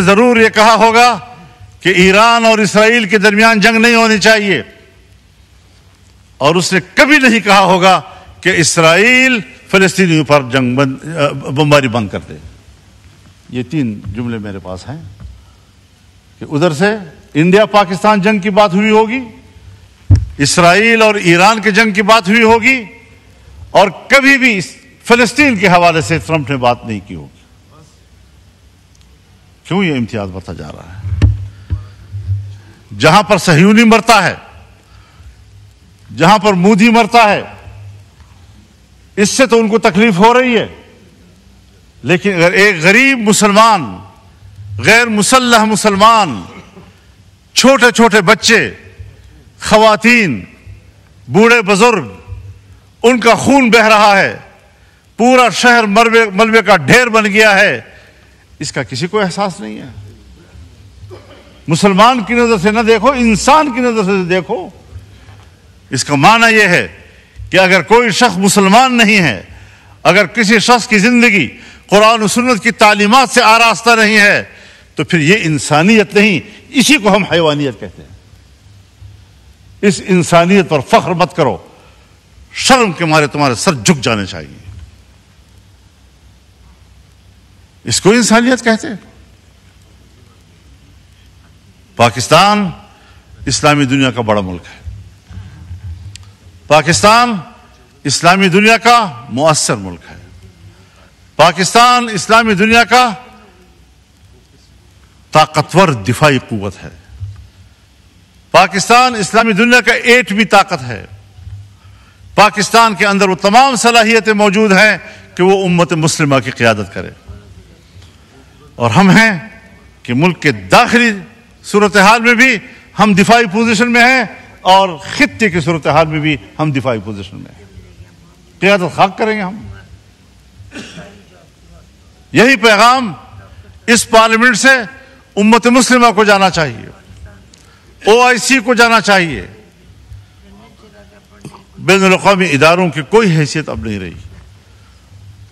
ضرور یہ کہا ہوگا کہ ایران اور اسرائیل کے درمیان جنگ نہیں ہونی چاہیے، اور اس نے کبھی نہیں کہا ہوگا کہ اسرائیل فلسطینیوں پر جنگ بمباری بند کر دے۔ یہ 3 جملے میرے پاس ہیں کہ ادھر سے انڈیا پاکستان جنگ کی بات ہوئی ہوگی، اسرائیل اور ایران کے جنگ کی بات ہوئی ہوگی، اور کبھی بھی فلسطین کے حوالے سے ٹرمپ نے بات نہیں کی ہوگی۔ کیوں یہ امتیاز بڑھتا جا رہا ہے؟ جہاں پر صہیونی مرتا ہے، جہاں پر مودی مرتا ہے، اس سے تو ان کو تکلیف ہو رہی ہے، لیکن اگر ایک غریب مسلمان، غیر مسلح مسلمان، چھوٹے چھوٹے بچے، خواتین، بوڑھے بزرگ، ان کا خون بہہ رہا ہے، پورا شہر ملبے کا ڈھیر بن گیا ہے، اس کا کسی کو احساس نہیں ہے؟ مسلمان کی نظر سے نہ دیکھو، انسان کی نظر سے دیکھو۔ اس کا معنی یہ ہے کہ اگر کوئی شخص مسلمان نہیں ہے، اگر کسی شخص کی زندگی قرآن و سنت کی تعلیمات سے آراستہ نہیں ہے، تو پھر یہ انسانیت نہیں، اسی کو ہم حیوانیت کہتے ہیں۔ اس انسانیت پر فخر مت کرو، شرم کے مارے تمہارے سر جھک جانے چاہیے۔ اس کو انسانیت کہتے ہیں۔ پاکستان اسلامی دنیا کا بڑا ملک ہے، پاکستان اسلامی دنیا کا مؤثر ملک ہے، پاکستان اسلامی دنیا کا طاقتور دفاعی قوت ہے، پاکستان اسلامی دنیا کا ایٹمی طاقت ہے، پاکستان کے اندر وہ تمام صلاحیتیں موجود ہیں کہ وہ امت مسلمہ کی قیادت کرے، اور ہم ہیں کہ ملک کے داخلی صورتحال میں بھی ہم دفاعی پوزیشن میں ہیں، اور خطے کی صورتحال میں بھی ہم دفاعی پوزیشن میں ہیں۔ قیادت خاک کریں گے ہم۔ یہی پیغام اس پارلیمنٹ سے امت مسلمہ کو جانا چاہیے، OIC کو جانا چاہیے۔ بین الاقوامی اداروں کی کوئی حیثیت اب نہیں رہی۔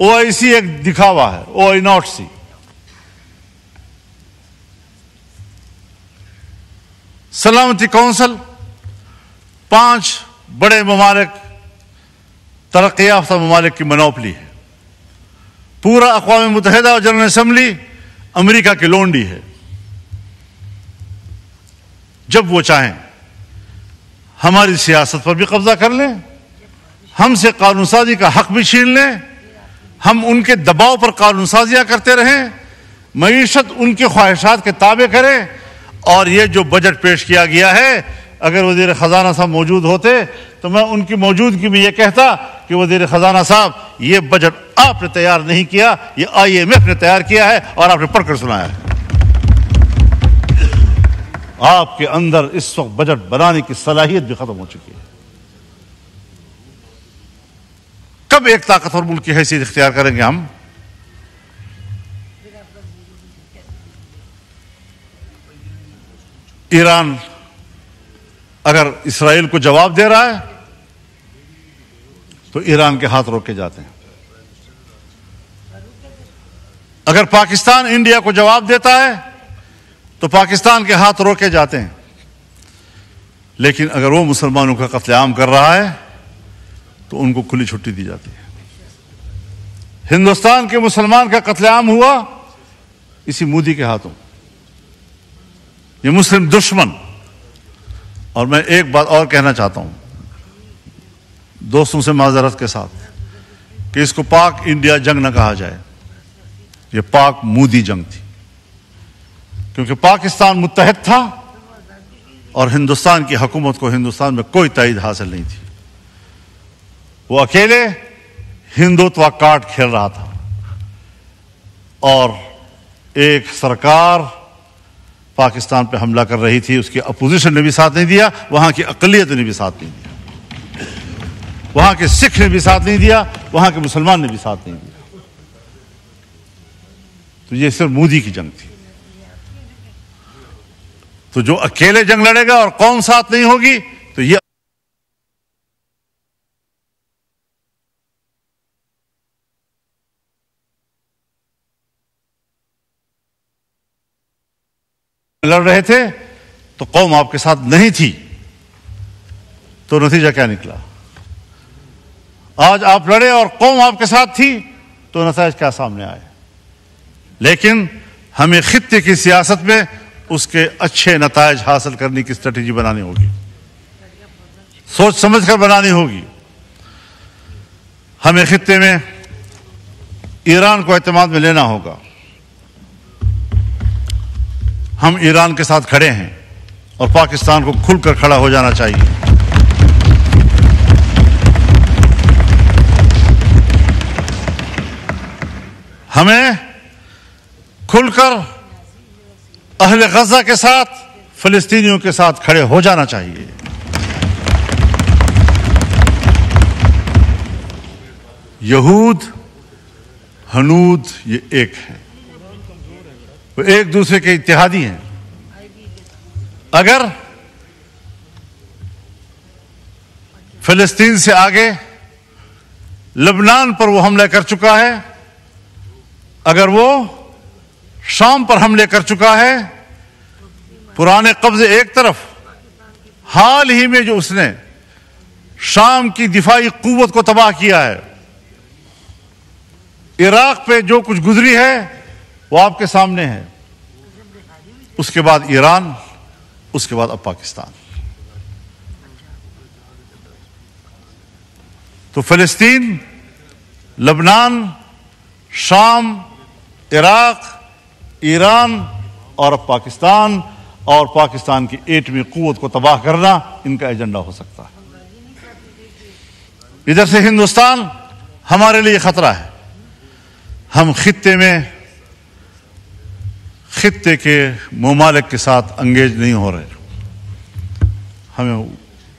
OIC ایک دکھاوا ہے، OIC۔ سلامتی کونسل 5 بڑے ممالک، ترقی یافتہ ممالک کی منوپلی ہے۔ پورا اقوام متحدہ اور جنرل اسمبلی امریکہ کی لونڈی ہے۔ جب وہ چاہیں ہماری سیاست پر بھی قبضہ کر لیں، ہم سے قانون سازی کا حق بھی چھین لیں، ہم ان کے دباؤ پر قانون سازیاں کرتے رہیں، معیشت ان کی خواہشات کے تابع کریں۔ اور یہ جو بجٹ پیش کیا گیا ہے، اگر وزیر خزانہ صاحب موجود ہوتے تو میں ان کی موجودگی میں یہ کہتا کہ وزیر خزانہ صاحب، یہ بجٹ آپ نے تیار نہیں کیا، یہ IMF نے تیار کیا ہے اور آپ نے پڑھ کر سنایا ہے۔ آپ کے اندر اس وقت بجٹ بنانے کی صلاحیت بھی ختم ہو چکی ہے۔ کب ایک طاقتور ملک کی حیثیت اختیار کریں گے ہم؟ ایران اگر اسرائیل کو جواب دے رہا ہے تو ایران کے ہاتھ روکے جاتے ہیں۔ اگر پاکستان انڈیا کو جواب دیتا ہے تو پاکستان کے ہاتھ روکے جاتے ہیں۔ لیکن اگر وہ مسلمانوں کا قتل عام کر رہا ہے تو ان کو کھلی چھٹی دی جاتی ہے۔ ہندوستان کے مسلمان کا قتل عام ہوا اسی مودی کے ہاتھوں، یہ مسلم دشمن۔ اور میں ایک بات اور کہنا چاہتا ہوں دوستوں سے معذرت کے ساتھ، کہ اس کو پاک انڈیا جنگ نہ کہا جائے، یہ پاک مودی جنگ تھی، کیونکہ پاکستان متحد تھا اور ہندوستان کی حکومت کو ہندوستان میں کوئی تائید حاصل نہیں تھی۔ وہ اکیلے ہندوتوا کارڈ کھیل رہا تھا، اور ایک سرکار پاکستان پہ حملہ کر رہی تھی، اس کی اپوزیشن نے بھی ساتھ نہیں دیا، وہاں کی اقلیت نے بھی ساتھ نہیں دیا، وہاں کے سکھ نے بھی ساتھ نہیں دیا، وہاں کے مسلمان نے بھی ساتھ نہیں دیا۔ تو یہ صرف مودی کی جنگ تھی۔ تو جو اکیلے جنگ لڑے گا اور قوم ساتھ نہیں ہوگی تو یہ لڑ رہے تھے تو قوم آپ کے ساتھ نہیں تھی، تو نتیجہ کیا نکلا؟ آج آپ لڑے اور قوم آپ کے ساتھ تھی تو نتائج کیا سامنے آئے؟ لیکن ہمیں خطے کی سیاست میں اس کے اچھے نتائج حاصل کرنے کی اسٹریٹجی بنانی ہوگی، سوچ سمجھ کر بنانی ہوگی۔ ہمیں خطے میں ایران کو اعتماد میں لینا ہوگا۔ ہم ایران کے ساتھ کھڑے ہیں اور پاکستان کو کھل کر کھڑا ہو جانا چاہیے۔ ہمیں کھل کر اہل غزہ کے ساتھ، فلسطینیوں کے ساتھ کھڑے ہو جانا چاہیے۔ یہود ہنود یہ ایک ہے، وہ ایک دوسرے کے اتحادی ہیں۔ اگر فلسطین سے آگے لبنان پر وہ حملہ کر چکا ہے، اگر وہ شام پر حملے کر چکا ہے، پرانے قبضے ایک طرف، حال ہی میں جو اس نے شام کی دفاعی قوت کو تباہ کیا ہے، عراق پہ جو کچھ گزری ہے وہ آپ کے سامنے ہے، اس کے بعد ایران، اس کے بعد اب پاکستان۔ تو فلسطین، لبنان، شام، عراق، ایران اور اب پاکستان، اور پاکستان کی ایٹمی قوت کو تباہ کرنا ان کا ایجنڈا ہو سکتا ہے۔ ادھر سے ہندوستان ہمارے لیے خطرہ ہے۔ ہم خطے میں خطے کے ممالک کے ساتھ انگیج نہیں ہو رہے، ہمیں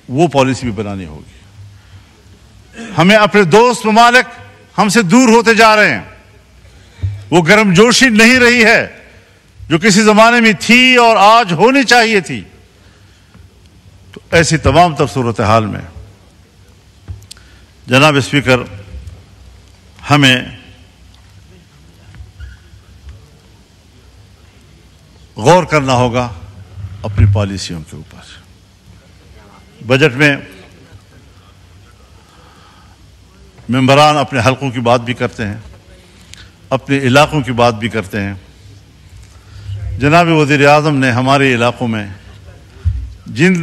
وہ پالیسی بھی بنانی ہوگی۔ ہمیں اپنے دوست ممالک ہم سے دور ہوتے جا رہے ہیں، وہ گرم جوشی نہیں رہی ہے جو کسی زمانے میں تھی اور آج ہونی چاہیے تھی۔ تو ایسی تمام تر صورتحال میں جناب اسپیکر، ہمیں غور کرنا ہوگا اپنی پالیسیوں کے اوپر۔ بجٹ میں ممبران اپنے حلقوں کی بات بھی کرتے ہیں، اپنے علاقوں کی بات بھی کرتے ہیں۔ جناب وزیر اعظم نے ہمارے علاقوں میں جن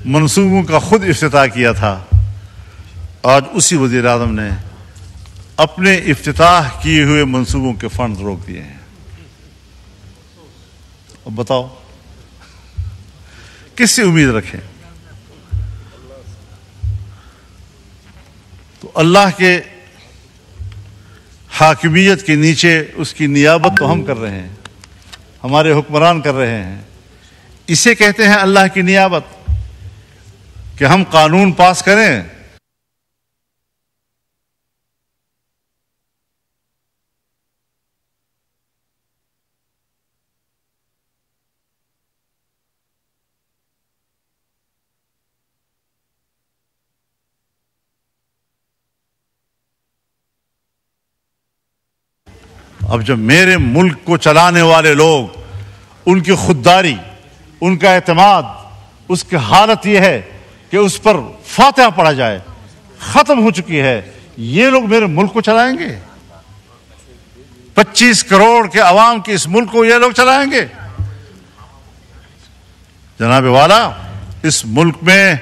منصوبوں کا خود افتتاح کیا تھا، آج اسی وزیر اعظم نے اپنے افتتاح کیے ہوئے منصوبوں کے فنڈ روک دیے ہیں۔ اب بتاؤ کس سے امید رکھیں؟ تو اللہ کے حاکمیت کے نیچے اس کی نیابت تو ہم کر رہے ہیں، ہمارے حکمران کر رہے ہیں۔ اسے کہتے ہیں اللہ کی نیابت، کہ ہم قانون پاس کریں، اب جب میرے ملک کو چلانے والے لوگ، ان کی خودداری، ان کا اعتماد، اس کی حالت یہ ہے کہ اس پر فاتحہ پڑھا جائے، ختم ہو چکی ہے، یہ لوگ میرے ملک کو چلائیں گے؟ 25 کروڑ کے عوام کے اس ملک کو یہ لوگ چلائیں گے؟ جناب والا، اس ملک میں